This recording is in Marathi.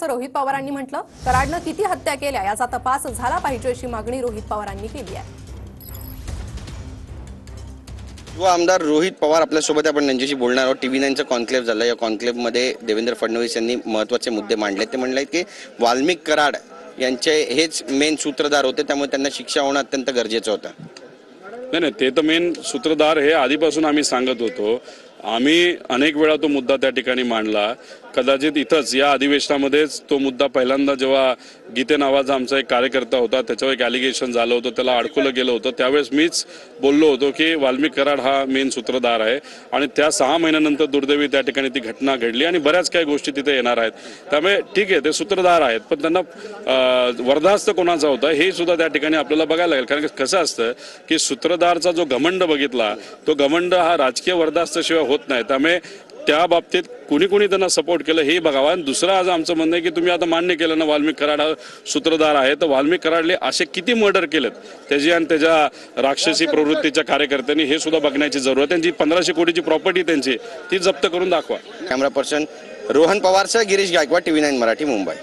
असं रोहित पवारांनी म्हटलं। कराडनं किती हत्या केल्या याचा तपास झाला पाहिजे अशी मागणी रोहित पवारांनी केली आहे। युवा आमदार रोहित पवार आपल्यासोबत आपण त्यांच्याशी बोलणार आहोत। टीव्ही 9चं कॉन्क्लेव्ह झालं। या कॉन्क्लेव्हमध्ये देवेंद्र फडणवीस यांनी महत्त्वाचे मुद्दे मांडले। ते म्हणले की वाल्मिक कराड यांचे हेच मेन सूत्रधार होते, त्यामुळे त्यांना शिक्षा होणं अत्यंत गरजेचं होतं। नाही, ते तर मेन सूत्रधार हे आधीपासून आम्ही सांगत होतो। आम्ही अनेक वेळा तो मुद्दा त्या ठिकाणी मांडला। कदाचित इथंच या अधिवेशनामध्येच तो मुद्दा पहिल्यांदा जेव्हा गीते नावाचा आमचा एक कार्यकर्ता होता त्याच्यावर एक ॲलिगेशन झालं होतं, त्याला अडकवलं गेलं होतं, त्यावेळेस मीच बोललो होतो की वाल्मिक कराड हा मेन सूत्रधार आहे आणि त्या 6 महिन्यानंतर दुर्दैवी त्या ठिकाणी ती घटना घडली आणि बऱ्याच काही गोष्टी तिथे येणार आहेत। त्यामुळे ठीक आहे, ते सूत्रधार आहेत, पण त्यांना वरदास्त कोणाचा होता हे सुद्धा त्या ठिकाणी आपल्याला बघायला लागेल। कारण कसं असतं की सूत्रधारचा जो घमंड बघितला तो घमंड हा राजकीय वरदास्ताशिवाय होत नाही। त्यामुळे त्या बाबतीत कुणी त्यांना सपोर्ट केलं हे बघावं। आणि दुसरं आज आमचं म्हणणं आहे की तुम्ही आता मान्य केलं ना वाल्मिक कराड हा सूत्रधार आहे, तर वाल्मिक कराडले असे किती मर्डर केलेत त्याची आणि त्याच्या राक्षसी प्रवृत्तीच्या कार्यकर्त्यांनी हे सुद्धा बघण्याची जरूरत आहे। त्यांची 1500 कोटीची प्रॉपर्टी त्यांची ती जप्त करून दाखवा। कॅमेरा पर्सन रोहन पवारसह गिरीश गायकवाड, टीव्ही 9 मराठी, मुंबई।